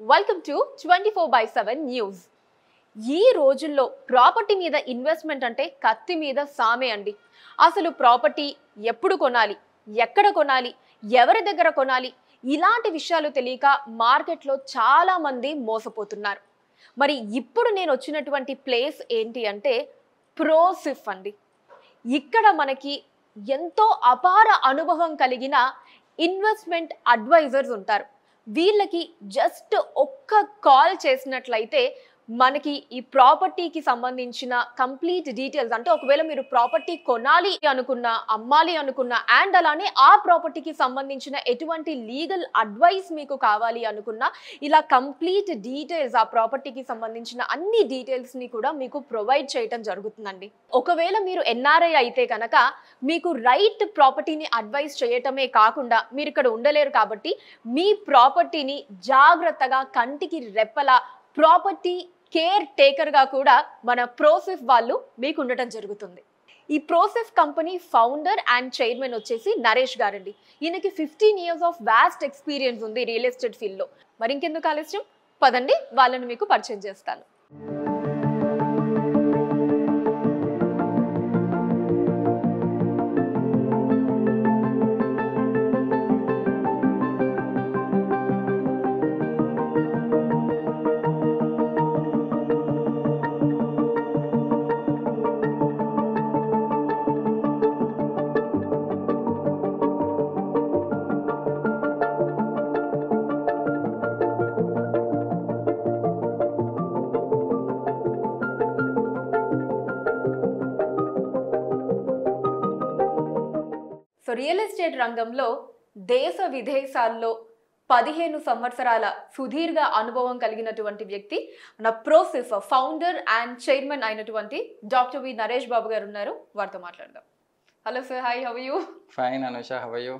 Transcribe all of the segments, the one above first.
Welcome to 24/7 news. ఈ రోజుల్లో property మీద ఇన్వెస్ట్మెంట్ అంటే కత్తి మీద సామే అండి. అసలు ప్రాపర్టీ ఎప్పుడు కొనాలి, ఎక్కడ కొనాలి, ఎవరి దగ్గర కొనాలి, ఇలాంటి విషయాలు తెలియక మార్కెట్లో చాలా మంది మోసపోతున్నారు. మరి ఇప్పుడు నేను వచ్చినటువంటి ప్లేస్ ఏంటి అంటే ప్రోసిఫ్ అండి. ఇక్కడ మనకి ఎంతో అపార అనుభవం కలిగిన ఇన్వెస్ట్మెంట్ అడ్వైజర్స్ ఉంటారు. వీళ్ళకి జస్ట్ ఒక్క కాల్ చేసినట్లయితే మనకి ఈ ప్రాపర్టీకి సంబంధించిన కంప్లీట్ డీటెయిల్స్, అంటే ఒకవేళ మీరు ప్రాపర్టీ కొనాలి అనుకున్నా, అమ్మాలి అనుకున్నా, అండ్ అలానే ఆ ప్రాపర్టీకి సంబంధించిన ఎటువంటి లీగల్ అడ్వైస్ మీకు కావాలి అనుకున్నా, ఇలా కంప్లీట్ డీటెయిల్స్, ఆ ప్రాపర్టీకి సంబంధించిన అన్ని డీటెయిల్స్ని కూడా మీకు ప్రొవైడ్ చేయటం జరుగుతుందండి. ఒకవేళ మీరు ఎన్ఆర్ఐ అయితే కనుక మీకు రైట్ ప్రాపర్టీని అడ్వైస్ చేయటమే కాకుండా మీరు ఇక్కడ ఉండలేరు కాబట్టి మీ ప్రాపర్టీని జాగ్రత్తగా కంటికి రెప్పలా ప్రాపర్టీ కేర్ టేకర్గా కూడా మన ప్రోసిఫ్ వాళ్ళు మీకు ఉండటం జరుగుతుంది. ఈ ప్రోసిఫ్ కంపెనీ ఫౌండర్ అండ్ చైర్మన్ వచ్చేసి నరేష్ గారండి. ఈయనకి 15 years ఆఫ్ వాస్ట్ ఎక్స్పీరియన్స్ ఉంది రియల్ ఎస్టేట్ ఫీల్డ్లో. మరి ఇంకెందుకు ఆలస్యం, పదండి వాళ్ళని మీకు పరిచయం చేస్తాను. సో రియల్ ఎస్టేట్ రంగంలో దేశ విదేశాల్లో 15 సంవత్సరాల సుదీర్ఘ అనుభవం కలిగినటువంటి వ్యక్తి మన ప్రోసిఫ్ ఫౌండర్ అండ్ చైర్మన్ అయినటువంటి డాక్టర్ వి నరేష్ బాబు గారు ఉన్నారు. వారితో మాట్లాడదాం. Hello sir, hi, how are you? Fine Anusha, how are you?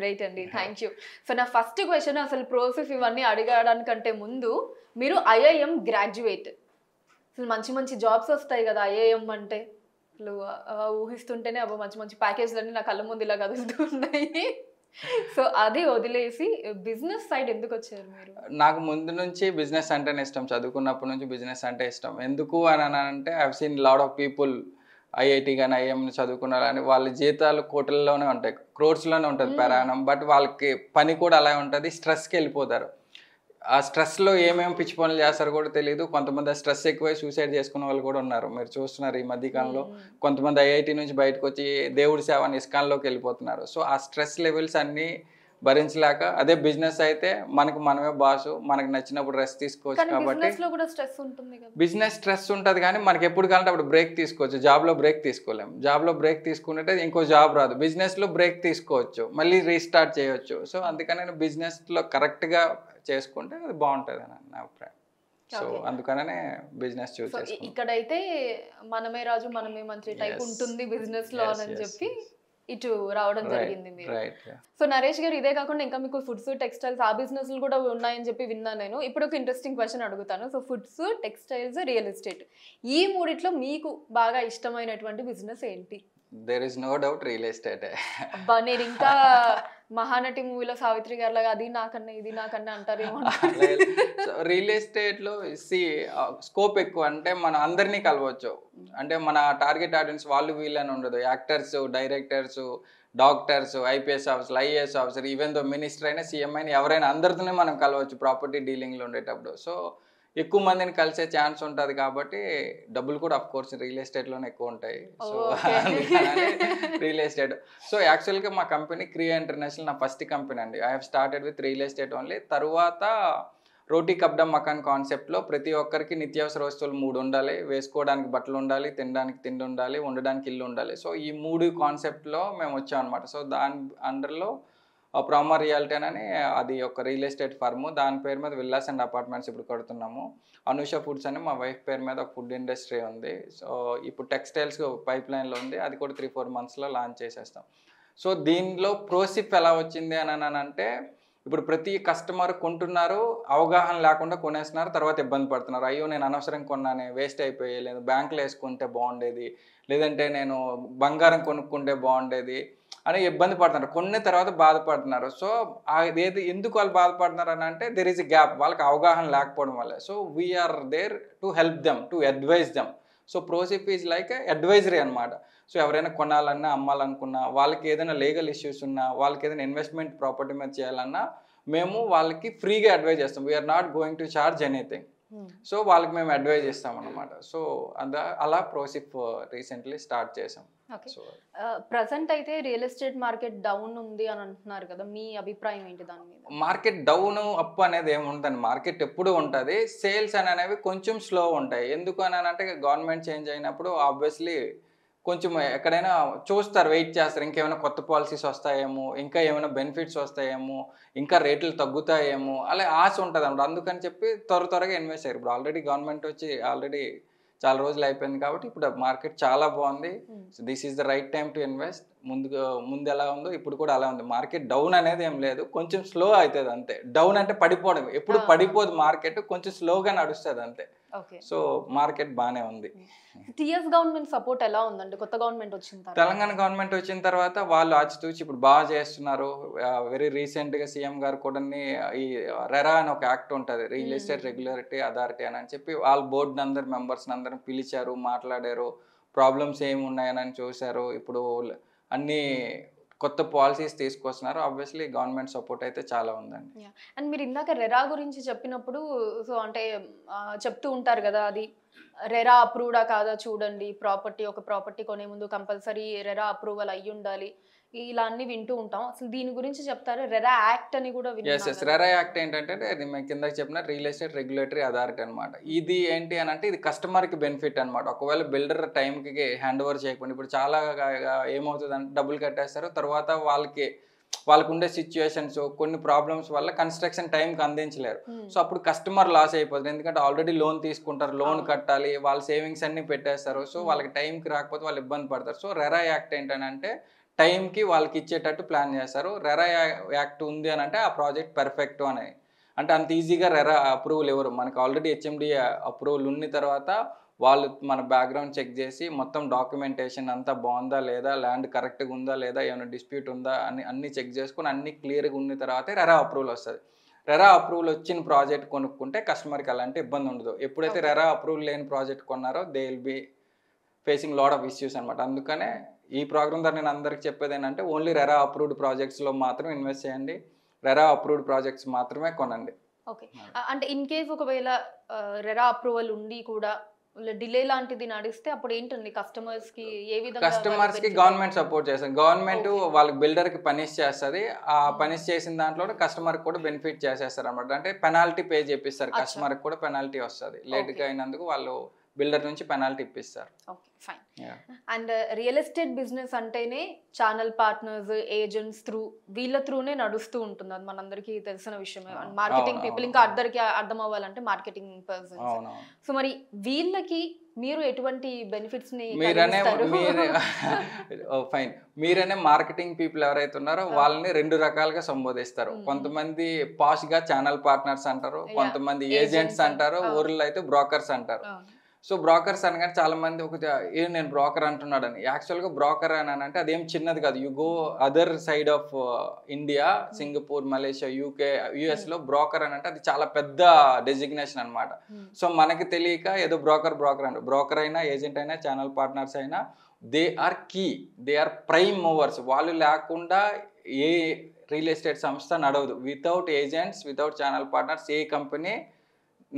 Great అండి, థ్యాంక్ యూ. సో నా ఫస్ట్ క్వశ్చన్, అసలు ప్రోసిఫ్ ఇవన్నీ అడగడానికంటే ముందు మీరు ఐఐఎం గ్రాడ్యుయేట్. అసలు మంచి మంచి జాబ్స్ వస్తాయి కదా ఐఐఎం అంటే, అసలు ఊహిస్తుంటేనే అబ్బో మంచి మంచి ప్యాకేజ్లన్నీ నా కళ్ళ ముందు ఇలా కదులుతున్నాయి. సో అది వదిలేసి బిజినెస్ సైడ్ ఎందుకు వచ్చారు మీరు? నాకు ముందు నుంచి బిజినెస్ అంటేనే ఇష్టం, చదువుకున్నప్పటి నుంచి బిజినెస్ అంటే ఇష్టం. ఎందుకు అని అంటే I have seen lot of people IIT కానీ ఐఎం చదువుకున్నారు కానీ వాళ్ళ జీతాలు కోట్లలోనే ఉంటాయి, క్రోర్స్లోనే ఉంటుంది ప్రయాణం. బట్ వాళ్ళకి పని కూడా అలా ఉంటుంది, స్ట్రెస్కి వెళ్ళిపోతారు. ఆ స్ట్రెస్లో ఏమేమి పిచ్చి పనులు చేస్తారో కూడా తెలియదు. కొంతమంది ఆ స్ట్రెస్ ఎక్కువై సూసైడ్ చేసుకునే వాళ్ళు కూడా ఉన్నారు, మీరు చూస్తున్నారు ఈ మధ్యకాలంలో. కొంతమంది ఐఐటి నుంచి బయటకు వచ్చి దేవుడి సేవ అని ఇస్కాన్లోకి వెళ్ళిపోతున్నారు. సో ఆ స్ట్రెస్ లెవెల్స్ అన్నీ భరించలేక, అదే బిజినెస్ అయితే మనకు మనమే బాసు, మనకు నచ్చినప్పుడు రెస్ట్ తీసుకోవచ్చు. కాబట్టి బిజినెస్ స్ట్రెస్ ఉంటుంది కానీ మనకి ఎప్పుడు కావాలంటే అప్పుడు బ్రేక్ తీసుకోవచ్చు. జాబ్లో బ్రేక్ తీసుకోలేము. జాబ్లో బ్రేక్ తీసుకుంటే ఇంకో జాబ్ రాదు. బిజినెస్లో బ్రేక్ తీసుకోవచ్చు, మళ్ళీ రీస్టార్ట్ చేయవచ్చు. సో అందుకని నేను బిజినెస్లో కరెక్ట్గా చేసుకుంటే అది బాగుంటుంది అని నా అభిప్రాయం. సో అందుకనే బిజినెస్ చూస్ చేసుకున్నాను. ఇక్కడైతే మనమే రాజు మనమే మంత్రి టైప్ ఉంటుంది బిజినెస్ లో అని చెప్పి ఇటు రావడం జరిగింది మీరు. సో నరేష్ గారు, ఇదే కాకుండా ఇంకా మీకు ఫుడ్స్, టెక్స్టైల్స్ ఆ బిజినెస్ కూడా ఉన్నాయని చెప్పి విన్నాను నేను. ఇప్పుడు ఒక ఇంట్రెస్టింగ్ క్వశ్చన్ అడుగుతాను. So foods, textiles, real estate, ఈ మూడిట్లో మీకు బాగా ఇష్టమైనటువంటి బిజినెస్ ఏంటి? There is no doubt real estate. అబ్బా, నేను ఇంకా మహానటి మూవీలో సావిత్రి గారు లాగా అది నాకన్నా ఇది నాకన్నా అంటారేమో. రియల్ ఎస్టేట్లో స్కోప్ ఎక్కువ, అంటే మనం అందరినీ కలవచ్చు. అంటే మన టార్గెట్ ఆడియన్స్ వాళ్ళు వీళ్ళని ఉండదు. Actors, directors, doctors, IPS officer, IAS officer, even though minister అయినా, సీఎం అయినా, ఎవరైనా అందరితోనే మనం కలవచ్చు ప్రాపర్టీ డీలింగ్లో ఉండేటప్పుడు. సో ఎక్కువ మందిని కలిసే ఛాన్స్ ఉంటుంది కాబట్టి డబ్బులు కూడా అఫ్ కోర్స్ రియల్ ఎస్టేట్లోనే ఎక్కువ ఉంటాయి. So real estate. సో యాక్చువల్గా మా కంపెనీ క్రియా ఇంటర్నేషనల్ నా ఫస్ట్ కంపెనీ అండి. I have started with real estate only. తర్వాత రోటీ కబ్డా మకాన్ కాన్సెప్ట్లో ప్రతి ఒక్కరికి నిత్యావసర వస్తువులు 3 ఉండాలి. వేసుకోవడానికి బట్టలు ఉండాలి, తినడానికి తిండి ఉండాలి, ఉండడానికి ఇల్లు ఉండాలి. సో ఈ 3 కాన్సెప్ట్లో మేము వచ్చాం అనమాట. సో దాని అండర్లో ప్రామా రియాలిటీ అని అది ఒక రియల్ ఎస్టేట్ ఫర్మ్. దాని పేరు మీద విల్లాస్ అండ్ అపార్ట్మెంట్స్ ఇప్పుడు కడుతున్నాము. అనూష ఫుడ్స్ అని మా వైఫ్ పేరు మీద ఒక ఫుడ్ ఇండస్ట్రీ ఉంది. సో ఇప్పుడు టెక్స్టైల్స్ పైప్ లైన్లో ఉంది, అది కూడా 3-4 monthsలో లాంచ్ చేసేస్తాం. సో దీనిలో ప్రోసిఫ్ ఎలా వచ్చింది అని అంటే, ఇప్పుడు ప్రతి కస్టమర్ కొంటున్నారు, అవగాహన లేకుండా కొనేస్తున్నారు, తర్వాత ఇబ్బంది పడుతున్నారు. అయ్యో నేను అనవసరంగా కొన్నానే, వేస్ట్ అయిపోయి, లేదు బ్యాంకులో వేసుకుంటే బాగుండేది, లేదంటే నేను బంగారం కొనుక్కుంటే బాగుండేది, అని ఇబ్బంది పడుతున్నారు, కొన్ని తర్వాత బాధపడుతున్నారు. సో అదేది ఎందుకు వాళ్ళు బాధపడుతున్నారు అని అంటే దెర్ ఈస్ ఎ గ్యాప్, వాళ్ళకి అవగాహన లేకపోవడం వల్ల. So we are there to help them, to advise them. So Prosip is like advisory అనమాట. సో ఎవరైనా కొనాలన్నా అమ్మాలనుకున్నా, వాళ్ళకి ఏదైనా లీగల్ ఇష్యూస్ ఉన్నా, వాళ్ళకి ఏదైనా ఇన్వెస్ట్మెంట్ ప్రాపర్టీ మీద చేయాలన్నా మేము వాళ్ళకి ఫ్రీగా అడ్వైజ్ చేస్తాం. We're not going to charge anything. So వాళ్ళకి మేము అడ్వైజ్ చేస్తాం అనమాట. సో అలా ప్రోసిప్ రీసెంట్లీ స్టార్ట్ చేసాం. సో ప్రజెంట్ అయితే రియల్ ఎస్టేట్ మార్కెట్ డౌన్ ఉంది అని అంటున్నారు కదా, మీ అభిప్రాయం ఏంటి దాని మీద? మార్కెట్ డౌన్ అప్ అనేది ఏముంటుంది, మార్కెట్ ఎప్పుడు ఉంటుంది. సేల్స్ అనేవి కొంచెం స్లో ఉంటాయి. ఎందుకు అని అంటే గవర్నమెంట్ చేంజ్ అయినప్పుడు ఆబ్వియస్లీ కొంచెం ఎక్కడైనా చూస్తారు, వెయిట్ చేస్తారు, ఇంకేమైనా కొత్త పాలసీస్ వస్తాయేమో, ఇంకా ఏమైనా బెనిఫిట్స్ వస్తాయేమో, ఇంకా రేట్లు తగ్గుతాయేమో, అలా ఆశ ఉంటుంది అన్నమాట. అందుకని చెప్పి త్వరగా ఇన్వెస్ట్ అయ్యారు. ఇప్పుడు ఆల్రెడీ గవర్నమెంట్ వచ్చి ఆల్రెడీ చాలా రోజులు అయిపోయింది కాబట్టి ఇప్పుడు మార్కెట్ చాలా బాగుంది. This is the right time to invest. ముందు ఎలా ఉందో ఇప్పుడు కూడా అలా ఉంది. మార్కెట్ డౌన్ అనేది ఏం లేదు, కొంచెం స్లో అవుతుంది అంతే. డౌన్ అంటే పడిపోవడం, ఎప్పుడు పడిపోదు మార్కెట్, కొంచెం స్లోగా నడుస్తుంది అంతే. సో మార్కెట్ బాగానే ఉంది. టీఎస్ గవర్నమెంట్ సపోర్ట్ ఎలా ఉందండి కొత్త గవర్నమెంట్ వచ్చిన తర్వాత? తెలంగాణ గవర్నమెంట్ వచ్చిన తర్వాత వాళ్ళు ఆచితూచి ఇప్పుడు బాగా చేస్తున్నారు. వెరీ రీసెంట్ గా సీఎం గారు కూడా ఈ రెరా అని ఒక యాక్ట్ ఉంటుంది, రియల్ ఎస్టేట్ రెగ్యులేటరీ అథారిటీ అని చెప్పి వాళ్ళ బోర్డు అందరు మెంబర్స్ అందరం పిలిచారు, మాట్లాడారు, ప్రాబ్లమ్స్ ఏమి ఉన్నాయని చూశారు. ఇప్పుడు అన్ని కొత్త పాలసీస్ తీసుకొస్తున్నారు. ఆబ్వియస్లీ గవర్నమెంట్ సపోర్ట్ అయితే చాలా ఉందండి. అండ్ మీరు ఇందాక రెరా గురించి చెప్పినప్పుడు సో అంటే చెప్తూ ఉంటారు కదా, అది రెరా అప్రూవ్డా కాదా చూడండి, ఒక ప్రాపర్టీ కొనే ముందు కంపల్సరీ రెరా అప్రూవల్ అయ్యి ఉండాలి, ఇలా అన్ని వింటూ ఉంటాం. అసలు దీని గురించి చెప్తారు. రెరా యాక్ట్ అని కూడా ఎస్ రెరా యాక్ట్ ఏంటంటే అది మేము కింద చెప్పిన రియల్ ఎస్టేట్ రెగ్యులేటరీ అథారిటీ అనమాట. ఇది ఏంటి అని అంటే ఇది కస్టమర్కి బెనిఫిట్ అనమాట. ఒకవేళ బిల్డర్ టైంకి హ్యాండ్ ఓవర్ చేయకుండా ఇప్పుడు చాలా ఏమవుతుంది అంటే డబ్బులు కట్టేస్తారు, తర్వాత వాళ్ళకు ఉండే సిచ్యువేషన్స్ కొన్ని ప్రాబ్లమ్స్ వల్ల కన్స్ట్రక్షన్ టైంకి అందించలేరు. సో అప్పుడు కస్టమర్ లాస్ అయిపోతుంది. ఎందుకంటే ఆల్రెడీ లోన్ తీసుకుంటారు, లోన్ కట్టాలి, వాళ్ళ సేవింగ్స్ అన్ని పెట్టేస్తారు. సో వాళ్ళకి టైంకి రాకపోతే వాళ్ళు ఇబ్బంది పడతారు. సో రెరా యాక్ట్ ఏంటంటే టైంకి వాళ్ళకి ఇచ్చేటట్టు ప్లాన్ చేస్తారు. రెరా యాక్ట్ ఉంది అని అంటే ఆ ప్రాజెక్ట్ పర్ఫెక్ట్ అని అంటే అంత ఈజీగా రెరా అప్రూవల్ ఇవ్వరు. మనకు ఆల్రెడీ హెచ్ఎండి అప్రూవల్ ఉన్న తర్వాత వాళ్ళు మన బ్యాక్గ్రౌండ్ చెక్ చేసి మొత్తం డాక్యుమెంటేషన్ అంతా బాగుందా లేదా, ల్యాండ్ కరెక్ట్గా ఉందా లేదా, ఏమైనా డిస్ప్యూట్ ఉందా అని అన్ని చెక్ చేసుకుని అన్ని క్లియర్గా ఉన్న తర్వాతే రెరా అప్రూవల్ వస్తుంది. రెరా అప్రూవల్ వచ్చిన ప్రాజెక్ట్ కొనుక్కుంటే కస్టమర్కి అలాంటి ఇబ్బంది ఉండదు. ఎప్పుడైతే రెరా అప్రూవల్ లేని ప్రాజెక్ట్ కొన్నారో they will be facing lot of issues అనమాట. అందుకనే ఈ ప్రోగ్రామ్ ద్వారా నేను అందరికి చెప్పేది ఏంటంటే ఓన్లీ రెరా అప్రూవ్డ్ ప్రాజెక్ట్స్లో మాత్రం ఇన్వెస్ట్ చేయండి, రెరా అప్రూవ్డ్ ప్రాజెక్ట్స్ మాత్రమే కొనండి. ఓకే, అంటే ఇన్ కేస్ ఒకవేళ రెరా అప్రూవల్ ఉండి కూడా డిలే లాంటిది నడిస్తే అప్పుడు ఏంటండి కస్టమర్స్ కి ఏ విధంగా? కస్టమర్స్ కి గవర్నమెంట్ సపోర్ట్ చేస్తుంది. గవర్నమెంట్ వాళ్ళకి బిల్డర్ కి పనిష్ చేస్తుంది. ఆ పనిష్ చేసిన దాంట్లో కస్టమర్ కూడా బెనిఫిట్ చేసేస్తారు అనమాట. అంటే పెనాల్టీ పే చేపిస్తారు, కస్టమర్ కూడా పెనాల్టీ వస్తుంది. లేట్ గా అయినందుకు వాళ్ళు బిల్డర్ నుంచి పెనాల్టీ ఇప్పిస్తారు. Okay fine. And real estate business అంటేనే ఛానల్ పార్ట్నర్స్, ఏజెంట్స్ వీళ్ళ త్రూనే నడుస్తూ ఉంటుంది. అది మనందరికీ తెలిసిన విషయమే. మార్కెటింగ్ పీపుల్ ఇంకా అందరికి అర్థం అవ్వాలంటే మార్కెటింగ్ పర్సన్స్. సో మరి వీళ్ళకి మీరు ఎటువంటి బెనిఫిట్స్ ని మీరనే మార్కెటింగ్ పీపుల్ ఎవరైతే ఉన్నారో వాళ్ళని రెండు రకాలుగా సంబోధిస్తారు. కొంతమంది పాష్ గా ఛానల్ పార్ట్నర్స్ అంటారు, కొంతమంది ఏజెంట్స్ అంటారు, ఊర్లో అయితే బ్రోకర్స్ అంటారు. సో బ్రోకర్స్ అనగానే చాలా మంది నేను బ్రోకర్ అంటున్నాడు అని. యాక్చువల్గా బ్రోకర్ అని అంటే అదేం చిన్నది కాదు. You go other side of India, Singapore, Malaysia, UK, యుఎస్లో బ్రోకర్ అని అంటే అది చాలా పెద్ద డెసిగ్నేషన్ అనమాట. సో మనకి తెలియక ఏదో బ్రోకర్ అంటే బ్రోకర్ అయినా, ఏజెంట్ అయినా, ఛానల్ పార్ట్నర్స్ అయినా they are key, they are prime movers. వాళ్ళు లేకుండా ఏ రియల్ ఎస్టేట్ సంస్థ నడవదు. Without agents, without channel partners ఏ కంపెనీ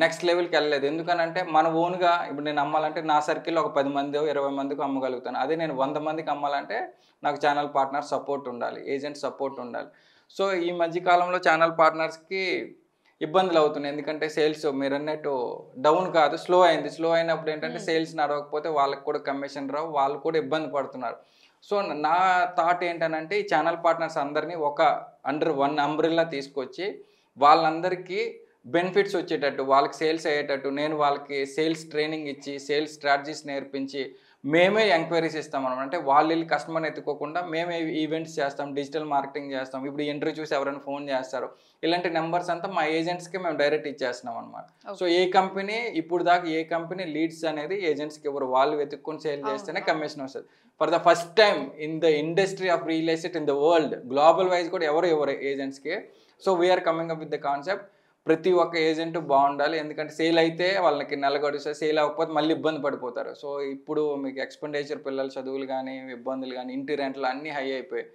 నెక్స్ట్ లెవెల్కి వెళ్ళలేదు. ఎందుకనంటే మన ఓన్గా ఇప్పుడు నేను అమ్మాలంటే నా సర్కిల్లో ఒక 10 మంది 20 మందికి అమ్మగలుగుతాను. అదే నేను 100 మందికి అమ్మాలంటే నాకు ఛానల్ పార్ట్నర్ సపోర్ట్ ఉండాలి, ఏజెంట్ సపోర్ట్ ఉండాలి. సో ఈ మధ్యకాలంలో ఛానల్ పార్ట్నర్స్కి ఇబ్బందులు అవుతున్నాయి. ఎందుకంటే సేల్స్ మీరు అన్నట్టు డౌన్ కాదు, స్లో అయింది. స్లో అయినప్పుడు ఏంటంటే సేల్స్ నడవకపోతే వాళ్ళకి కూడా కమిషన్ రావు, వాళ్ళు కూడా ఇబ్బంది పడుతున్నారు. సో నా థాట్ ఏంటనంటే ఈ ఛానల్ పార్ట్నర్స్ అందరినీ ఒక అండర్ వన్ అంబ్రెల్లా తీసుకొచ్చి వాళ్ళందరికీ బెనిఫిట్స్ వచ్చేటట్టు, వాళ్ళకి సేల్స్ అయ్యేటట్టు నేను వాళ్ళకి సేల్స్ ట్రైనింగ్ ఇచ్చి, సేల్స్ స్ట్రాటజీస్ నేర్పించి మేమే ఎంక్వైరీస్ ఇస్తాం అనమాట. అంటే వాళ్ళు వెళ్ళి కస్టమర్ని ఎత్తుకోకుండా మేమే ఈవెంట్స్ చేస్తాం, డిజిటల్ మార్కెటింగ్ చేస్తాం. ఇప్పుడు ఇంటర్వ్యూ చూసి ఎవరైనా ఫోన్ చేస్తారు, ఇలాంటి నెంబర్స్ అంతా మా ఏజెంట్స్కి మేము డైరెక్ట్ ఇచ్చేస్తున్నాం అనమాట. సో ఏ కంపెనీ ఇప్పుడు దాకా ఏ కంపెనీ లీడ్స్ అనేది ఏజెంట్స్కి ఎవరు వాళ్ళు వెతుక్కొని సేల్ చేస్తేనే కమిషన్ వస్తుంది. For the first time in the industry of real estate in the world, global wise కూడా ఎవరు ఏజెంట్స్కి. So we are coming up with the concept ప్రతి ఒక్క ఏజెంట్ బాగుండాలి. ఎందుకంటే సేల్ అయితే వాళ్ళకి నెల గడుస్తుంది, సేల్ అవ్వకపోతే మళ్ళీ ఇబ్బంది పడిపోతారు. సో ఇప్పుడు మీకు ఎక్స్పెండిచర్, పిల్లల చదువులు కానీ ఇబ్బందులు కానీ ఇంటి రెంట్లు అన్నీ హై అయిపోయాయి.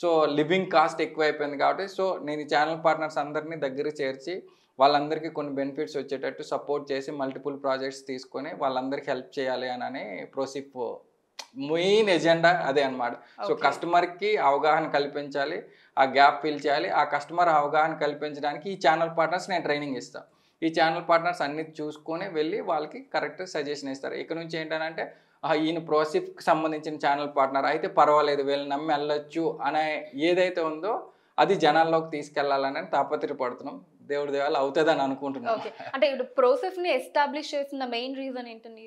సో లివింగ్ కాస్ట్ ఎక్కువ అయిపోయింది కాబట్టి సో నేను ఈ ఛానల్ పార్ట్నర్స్ అందరినీ దగ్గర చేర్చి వాళ్ళందరికీ కొన్ని బెనిఫిట్స్ వచ్చేటట్టు సపోర్ట్ చేసి మల్టిపుల్ ప్రాజెక్ట్స్ తీసుకొని వాళ్ళందరికీ హెల్ప్ చేయాలి అని ప్రోసిప్ మెయిన్ ఎజెండా అదే అనమాట. సో కస్టమర్కి అవగాహన కల్పించాలి, ఆ గ్యాప్ ఫిల్ చేయాలి. ఆ కస్టమర్ అవగాహన కల్పించడానికి ఈ ఛానల్ పార్ట్నర్స్ నేను ట్రైనింగ్ ఇస్తాను. ఈ ఛానల్ పార్ట్నర్స్ అన్ని చూసుకొని వెళ్ళి వాళ్ళకి కరెక్ట్ సజెషన్ ఇస్తారు. ఇక్కడ నుంచి ఏంటంటే ఈయన ప్రోసిప్కి సంబంధించిన ఛానల్ పార్ట్నర్ అయితే పర్వాలేదు, వీళ్ళని నమ్మి వెళ్ళొచ్చు అనే ఏదైతే ఉందో అది జనాల్లోకి తీసుకెళ్లాలని తాపత్రయపడుతున్నాం. దేవుడి దేవాలు అవుతుందని అనుకుంటున్నాను. అంటే ఇప్పుడు ప్రోసెస్ ని ఎస్టాబ్లిష్ చేసిన మెయిన్ రీజన్ ఏంటండి?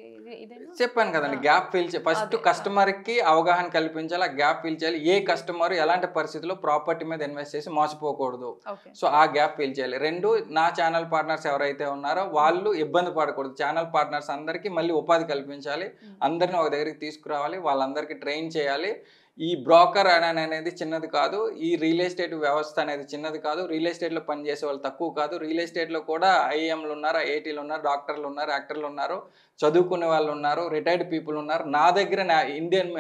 చెప్పాను కదండి, గ్యాప్ ఫిల్ ఫస్ట్ కస్టమర్ కి అవగాహన కల్పించాలి, ఆ గ్యాప్ ఫిల్ చేయాలి. ఏ కస్టమర్ ఎలాంటి పరిస్థితుల్లో ప్రాపర్టీ మీద ఇన్వెస్ట్ చేసి మోసపోకూడదు, సో ఆ గ్యాప్ ఫిల్ చేయాలి. రెండు, నా ఛానల్ పార్ట్నర్స్ ఎవరైతే ఉన్నారో వాళ్ళు ఇబ్బంది పడకూడదు. ఛానల్ పార్ట్నర్స్ అందరికీ మళ్ళీ ఉపాధి కల్పించాలి, అందరిని ఒక దగ్గరికి తీసుకురావాలి, వాళ్ళందరికీ ట్రైన్ చేయాలి. ఈ బ్రోకర్ అనేది చిన్నది కాదు, ఈ రియల్ ఎస్టేట్ వ్యవస్థ అనేది చిన్నది కాదు, రియల్ ఎస్టేట్లో పనిచేసే వాళ్ళు తక్కువ కాదు. రియల్ ఎస్టేట్లో కూడా ఐఏఎంలు ఉన్నారు, ఐఐటీలు ఉన్నారు, డాక్టర్లు ఉన్నారు, యాక్టర్లు ఉన్నారు, చదువుకునే వాళ్ళు ఉన్నారు, రిటైర్డ్ పీపుల్ ఉన్నారు. నా దగ్గర ఇండియన్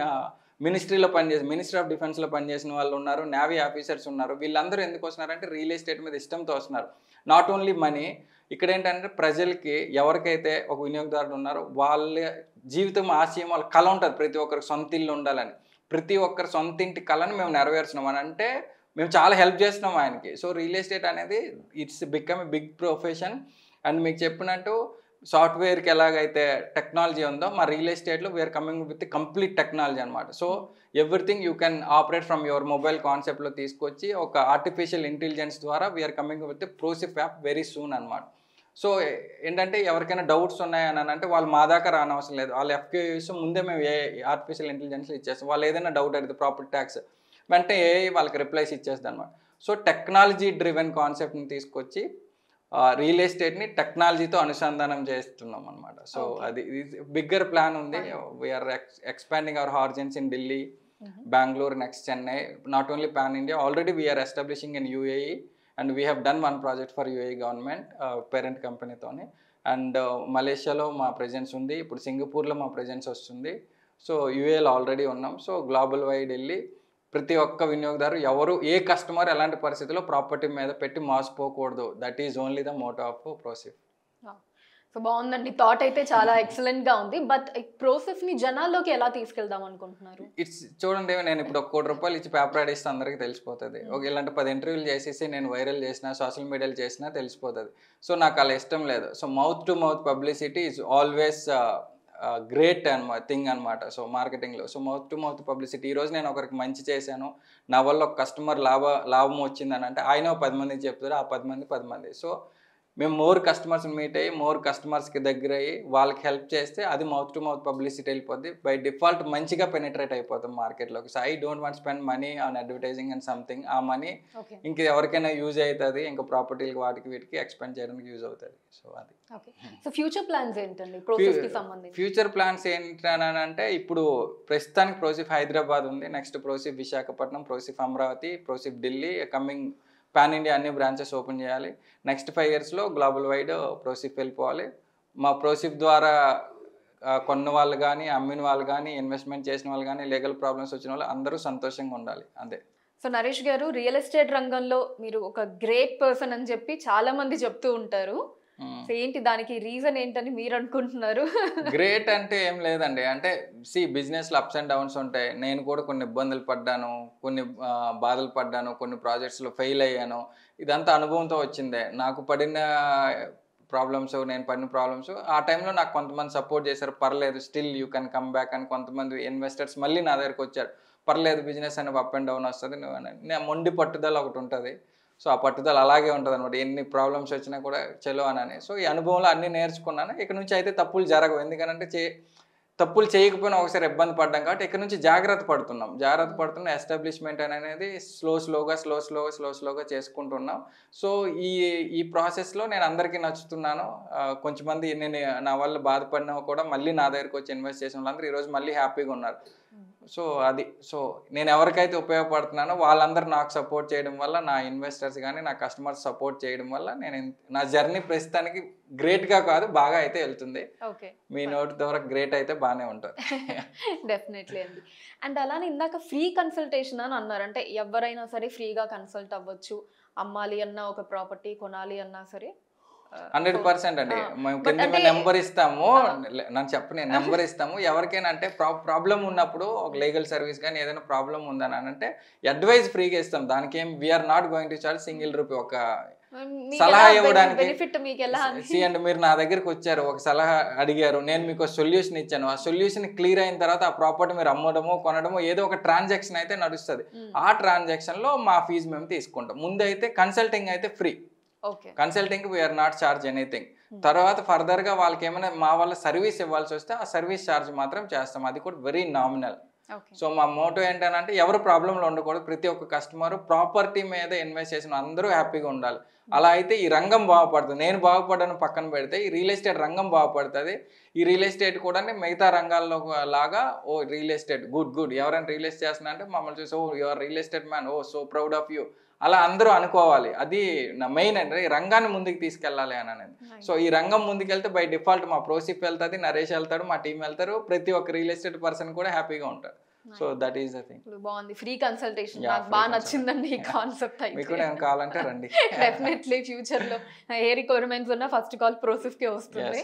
మినిస్ట్రీలో మినిస్ట్రీ ఆఫ్ డిఫెన్స్లో పనిచేసిన వాళ్ళు ఉన్నారు, నేవీ ఆఫీసర్స్ ఉన్నారు. వీళ్ళందరూ ఎందుకు వస్తున్నారంటే రియల్ ఎస్టేట్ మీద ఇష్టంతో వస్తున్నారు. నాట్ ఓన్లీ మనీ, ఇక్కడ ఏంటంటే ప్రజలకి ఎవరికైతే ఒక వినియోగదారుడు ఉన్నారో వాళ్ళ జీవితం ఆశయం, వాళ్ళ కళ ఉంటుంది ప్రతి ఒక్కరికి సొంత ఇల్లు ఉండాలని. ప్రతి ఒక్కరి సొంత ఇంటి కళను మేము నెరవేర్చున్నాం అని అంటే మేము చాలా హెల్ప్ చేస్తున్నాం ఆయనకి. సో రియల్ ఎస్టేట్ అనేది it's become a big profession. And మీకు చెప్పినట్టు సాఫ్ట్వేర్కి ఎలాగైతే టెక్నాలజీ ఉందో మా real estate we are coming with complete technology అనమాట. So everything you can operate from your mobile కాన్సెప్ట్లో తీసుకొచ్చి ఒక ఆర్టిఫిషియల్ ఇంటెలిజెన్స్ ద్వారా we are coming with Prosip app very soon అనమాట. సో ఏంటంటే ఎవరికైనా డౌట్స్ ఉన్నాయని అంటే వాళ్ళు మా దాకా రానవసరం లేదు, వాళ్ళ ఎఫ్క్యూస్ ముందే మేము ఆర్టిఫిషియల్ ఇంటెలిజెన్స్లో ఇచ్చేస్తాం. వాళ్ళు ఏదైనా డౌట్ అడిగితే ప్రాపర్టీ ట్యాక్స్ వెంటనే వాళ్ళకి రిప్లైస్ ఇచ్చేస్తుంది అనమాట. సో టెక్నాలజీ డ్రివెన్ కాన్సెప్ట్ని తీసుకొచ్చి రియల్ ఎస్టేట్ని టెక్నాలజీతో అనుసంధానం చేస్తున్నాం అనమాట. సో అది బిగ్గర్ ప్లాన్ ఉంది. We are expanding our horizons in Delhi, Bengaluru, next Chennai. Not only pan India, already we are establishing in UAE and we have done one project for UAE government parent company తోని. And మలేషియాలో మా presence ఉంది, ఇప్పుడు సింగపూర్లో మా presence వస్తుంది. So యూఏలో already ఉన్నాం. So global wide వెళ్ళి ప్రతి ఒక్క వినియోగదారు ఎవరు ఏ కస్టమర్ ఎలాంటి పరిస్థితుల్లో ప్రాపర్టీ మీద పెట్టి మోసపోకూడదు, that is only the motto of Prosip. So బాగుందండి, థాట్ అయితే చాలా ఎక్సలెంట్ గా ఉంది. బట్ ప్రోసెస్ ని జనాల్లోకి ఎలా తీసుకెళ్దాం అనుకుంటున్నారు? ఇట్స్ చూడండి, నేను ఇప్పుడు ₹1 కోటి ఇచ్చి పేపర్ యాడ్ ఇస్తే అందరికీ తెలిసిపోతుంది. ఇలాంటి 10 ఇంటర్వ్యూలు చేసేసి నేను వైరల్ చేసినా సోషల్ మీడియాలో చేసినా తెలిసిపోతుంది. సో నాకు అలా ఇష్టం లేదు. So mouth to mouth publicity is always great thing అనమాట. సో మార్కెటింగ్లో so mouth to mouth publicity. ఈరోజు నేను ఒకరికి మంచి చేశాను, నా వల్ల ఒక కస్టమర్ లాభం వచ్చిందని అంటే ఆయన 10 మందికి చెప్తారు, ఆ 10 మంది 10 మంది. సో మేము మోర్ కస్టమర్స్ని మీట్ అయ్యి మోర్ కస్టమర్స్కి దగ్గర అయ్యి వాళ్ళకి హెల్ప్ చేస్తే అది మౌత్ టు మౌత్ పబ్లిసిటీ వెళ్ళిపోద్ది. బై డిఫాల్ట్ మంచిగా పెనిట్రేట్ అయిపోతాం మార్కెట్లోకి. So I don't want spend money on advertising and something. ఆ మనీ ఇంక ఎవరికైనా యూజ్ అవుతుంది, ఇంకా ప్రాపర్టీలకు వాటికి వీటికి ఎక్స్పెండ్ చేయడానికి యూజ్ అవుతుంది. సో అది. సో ఫ్యూచర్ ప్లాన్స్ ఏంటండి ప్రోసెస్కి సంబంధించి? ఫ్యూచర్ ప్లాన్స్ ఏంటంటే ఇప్పుడు ప్రస్తుతానికి ప్రోసిప్ హైదరాబాద్ ఉంది, next Prosip Visakhapatnam, Prosip Amaravati, Prosip Delhi, coming pan India అన్ని బ్రాంచెస్ ఓపెన్ చేయాలి. నెక్స్ట్ 5 yearsలో గ్లోబల్ వైడ్ ప్రోసిప్ వెళ్ళిపోవాలి. మా ప్రోసిప్ ద్వారా కొన్న వాళ్ళు కానీ, అమ్మిన వాళ్ళు కానీ, ఇన్వెస్ట్మెంట్ చేసిన వాళ్ళు కానీ, లీగల్ ప్రాబ్లమ్స్ వచ్చిన వాళ్ళు అందరూ సంతోషంగా ఉండాలి, అంతే. సో నరేష్ గారు, రియల్ ఎస్టేట్ రంగంలో మీరు ఒక గ్రేట్ పర్సన్ అని చెప్పి చాలా మంది చెప్తూ ఉంటారు. సో ఏంటి దానికి రీజన్ ఏంటని మీరు అనుకుంటున్నారు? గ్రేట్ అంటే ఏం లేదండి, అంటే బిజినెస్లో అప్స్ అండ్ డౌన్స్ ఉంటాయి. నేను కూడా కొన్ని ఇబ్బందులు పడ్డాను, కొన్ని బాధలు పడ్డాను, కొన్ని ప్రాజెక్ట్స్లో ఫెయిల్ అయ్యాను. ఇదంతా అనుభవంతో వచ్చిందే. నాకు పడిన ప్రాబ్లమ్స్, నేను పడిన ప్రాబ్లమ్స్ ఆ టైంలో నాకు కొంతమంది సపోర్ట్ చేశారు. పర్లేదు, still you can come back అని కొంతమంది ఇన్వెస్టర్స్ మళ్ళీ నా దగ్గరకు వచ్చారు. పర్లేదు, బిజినెస్ అనేది అప్ అండ్ డౌన్ వస్తుంది, నువ్వు మొండి పట్టుదల ఒకటి ఉంటుంది. సో ఆ పట్టుదల అలాగే ఉంటుంది అనమాట. ఎన్ని ప్రాబ్లమ్స్ వచ్చినా కూడా చలో అని. సో ఈ అనుభవంలో అన్నీ నేర్చుకున్నాను. ఇక్కడ నుంచి అయితే తప్పులు జరగవు, ఎందుకంటే తప్పులు చేయకపోయినా ఒకసారి ఇబ్బంది పడ్డాం కాబట్టి ఇక్కడ నుంచి జాగ్రత్త పడుతున్న ఎస్టాబ్లిష్మెంట్ అనేది స్లోగా చేసుకుంటున్నాం. సో ఈ ప్రాసెస్లో నేను అందరికీ నచ్చుతున్నాను. కొంచెం మంది నేను నా వల్ల బాధపడినా కూడా మళ్ళీ నా దగ్గరికి వచ్చి ఇన్వెస్ట్ చేసిన వాళ్ళందరూ ఈరోజు మళ్ళీ హ్యాపీగా ఉన్నారు. సో నేను ఎవరికైతే ఉపయోగపడుతున్నానో వాళ్ళందరూ నాకు సపోర్ట్ చేయడం వల్ల, నా ఇన్వెస్టర్స్ కానీ నా కస్టమర్స్ సపోర్ట్ చేయడం వల్ల నేను నా జర్నీ ప్రస్తుతానికి గ్రేట్గా కాదు బాగా అయితే వెళ్తుంది. మీ నోటి ద్వారా గ్రేట్ అయితే బాగానే ఉంటుంది. డెఫినెట్లీ అండి. అండ్ అలానే ఇందాక ఫ్రీ కన్సల్టేషన్ అని అన్నారు. అంటే ఎవరైనా సరే ఫ్రీగా కన్సల్ట్ అవ్వచ్చు, అమ్మాలి అన్నా ఒక ప్రాపర్టీ కొనాలి అన్నా సరే 100% అండి. మేము కింద నెంబర్ ఇస్తాము, నేను నెంబర్ ఇస్తాము. ఎవరికైనా అంటే ప్రాబ్లం ఉన్నప్పుడు ఒక లీగల్ సర్వీస్ కానీ ఏదైనా ప్రాబ్లం ఉందని అంటే అడ్వైజ్ ఫ్రీగా ఇస్తాం. దానికి ఏం we're not going to charge single rupee. ఒక సలహా ఇవ్వడానికి అండ్ మీరు నా దగ్గరికి వచ్చారు, ఒక సలహా అడిగారు, నేను మీకు సొల్యూషన్ ఇచ్చాను. ఆ సొల్యూషన్ క్లియర్ అయిన తర్వాత ఆ ప్రాపర్టీ మీరు అమ్మడమో కొనడమో ఏదో ఒక ట్రాన్సాక్షన్ అయితే నడుస్తుంది. ఆ ట్రాన్సాక్షన్ లో మా ఫీజు మేము తీసుకుంటాం. ముందైతే కన్సల్టింగ్ అయితే free. Consulting we're not charge anything. తర్వాత ఫర్దర్ గా వాళ్ళకి ఏమైనా మా వల్ల సర్వీస్ ఇవ్వాల్సి వస్తే ఆ సర్వీస్ ఛార్జ్ మాత్రం చేస్తాం. అది కూడా వెరీ నామినల్. సో మా మోటో ఏంటంటే ఎవరు ప్రాబ్లంలో ఉండకూడదు. ప్రతి ఒక్క కస్టమర్ ప్రాపర్టీ మీద ఇన్వెస్ట్ చేసిన అందరూ హ్యాపీగా ఉండాలి. అలా అయితే ఈ రంగం బాగుపడుతుంది. నేను బాగుపడను పక్కన పెడితే ఈ రియల్ ఎస్టేట్ రంగం బాగుపడుతుంది. ఈ రియల్ ఎస్టేట్ కూడా మిగతా రంగాల్లో లాగా రియల్ ఎస్టేట్ గుడ్ ఎవరైనా రియల్ ఎస్టేట్ చేస్తున్నా అంటే మమ్మల్ని చూసి your real estate man, so proud of you అలా అందరూ అనుకోవాలి. అది నా మెయిన్ అంటే ఈ రంగాన్ని ముందుకు తీసుకెళ్ళాలి అని అనేది. సో ఈ రంగం ముందుకెళ్తే బై డిఫాల్ట్ మా ప్రోసిప్ వెళ్తుంది, నరేష్ వెళ్తాడు, మా టీం వెళ్తారు, ప్రతి ఒక్క రియల్ ఎస్టేట్ పర్సన్ కూడా హ్యాపీగా ఉంటారు. So that is the thing. బాగుంది, ఫ్రీ కన్సల్టేషన్ నాకు బాగా నచ్చిందండి ఈ కాన్సెప్ట్. అయితే మీకు నేను కావాలంటే రండి. డెఫినెట్లీ ఫ్యూచర్ లో ఏ రిక్వైర్మెంట్స్ ఉన్నా ఫస్ట్ కాల్ ప్రోసెస్ కి వస్తుంది.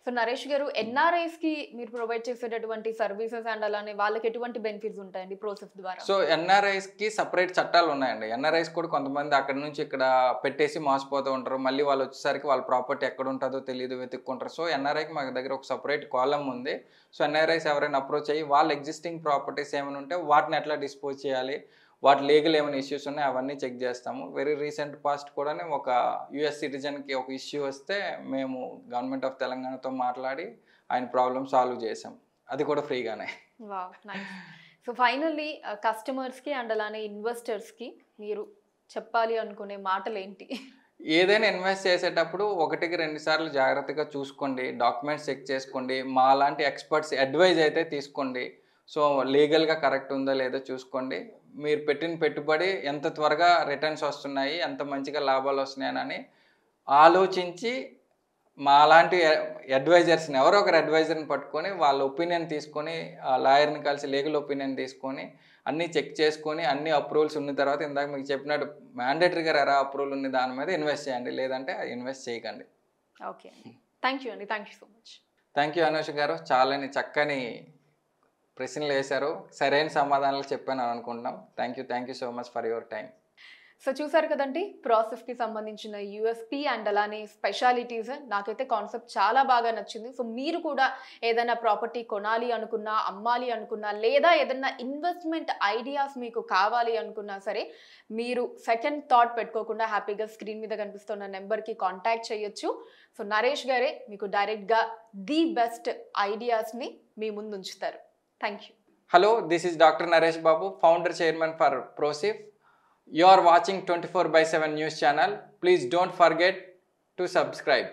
సో నరేష్ గారు, ఎన్ఆర్ఐస్ కి మీరు ప్రొవైడ్ చేసేటటువంటి సర్వీసెస్ అండ్ అలానే వాళ్ళకి ఎటువంటి బెనిఫిట్స్ ఉంటాయండి ప్రోసెస్ ద్వారా? సో ఎన్ఆర్ఐస్ కి సపరేట్ చట్టాలు ఉన్నాయండి. ఎన్ఆర్ఐస్ కూడా కొంతమంది అక్కడ నుంచి ఇక్కడ పెట్టేసి మోసపోతూ ఉంటారు. మళ్ళీ వాళ్ళు వచ్చేసరికి వాళ్ళ ప్రాపర్టీ ఎక్కడ ఉంటుందో తెలియదు, వెతుక్కుంటారు. సో ఎన్ఆర్ఐకి మా దగ్గర ఒక సపరేట్ కాలం ఉంది. సో ఎన్ఆర్ఐస్ ఎవరైనా అప్రోచ్ అయ్యి వాళ్ళ ఎగ్జిస్టింగ్ ప్రాపర్టీస్ ఏమైనా ఉంటే వాటిని ఎట్లా డిస్పోజ్ చేయాలి, వాటి లీగల్ ఏమైనా ఇష్యూస్ ఉన్నాయి అవన్నీ చెక్ చేస్తాము. వెరీ రీసెంట్ పాస్ట్ కూడా ఒక యుఎస్ సిటిజన్కి ఒక ఇష్యూ వస్తే మేము గవర్నమెంట్ ఆఫ్ తెలంగాణతో మాట్లాడి ఆయన ప్రాబ్లమ్ సాల్వ్ చేసాం. అది కూడా ఫ్రీగానే. సో ఫైనల్లీ కస్టమర్స్కి అండ్ అలానే ఇన్వెస్టర్స్కి మీరు చెప్పాలి అనుకునే మాటలు ఏంటి? ఏదైనా ఇన్వెస్ట్ చేసేటప్పుడు 1-2 సార్లు జాగ్రత్తగా చూసుకోండి, డాక్యుమెంట్స్ చెక్ చేసుకోండి, మా లాంటి ఎక్స్పర్ట్స్ అడ్వైజ్ అయితే తీసుకోండి. సో లీగల్గా కరెక్ట్ ఉందో లేదో చూసుకోండి. మీరు పెట్టిన పెట్టుబడి ఎంత త్వరగా రిటర్న్స్ వస్తున్నాయి, ఎంత మంచిగా లాభాలు వస్తున్నాయని ఆలోచించి మా లాంటి అడ్వైజర్స్ని ఎవరో ఒకరు అడ్వైజర్ని పట్టుకొని వాళ్ళ ఒపీనియన్ తీసుకొని, లాయర్ని కలిసి లీగల్ ఒపీనియన్ తీసుకొని అన్నీ చెక్ చేసుకొని అన్ని అప్రూవల్స్ ఉన్న తర్వాత ఇందాక మీకు చెప్పినట్టు మ్యాండేటరీగా ఎరా అప్రూవల్ ఉన్న దాని మీద ఇన్వెస్ట్ చేయండి, లేదంటే ఇన్వెస్ట్ చేయకండి. ఓకే, థ్యాంక్ యూ అండి. Thank you so much. Thank you Anusha గారు, చాలా చక్కని ప్రశ్నలు వేశారు, సరైన సమాధానాలు చెప్పాను అనుకుంటున్నాం. Thank you so much for your time. So చూసారు కదండి, ప్రాసెస్కి సంబంధించిన యూఎస్పీ అండ్ అలానే స్పెషాలిటీస్. నాకైతే కాన్సెప్ట్ చాలా బాగా నచ్చింది. సో మీరు కూడా ఏదైనా ప్రాపర్టీ కొనాలి అనుకున్నా, అమ్మాలి అనుకున్నా, లేదా ఏదైనా ఇన్వెస్ట్మెంట్ ఐడియాస్ మీకు కావాలి అనుకున్నా సరే మీరు సెకండ్ థాట్ పెట్టుకోకుండా హ్యాపీగా స్క్రీన్ మీద కనిపిస్తున్న నెంబర్కి కాంటాక్ట్ చేయొచ్చు. సో నరేష్ గారే మీకు డైరెక్ట్గా ది బెస్ట్ ఐడియాస్ని మీ ముందు ఉంచుతారు. Thank you. Hello, this is doctor Naresh Babu, founder chairman for Prosip. You are watching 24/7 news channel. Please don't forget to subscribe.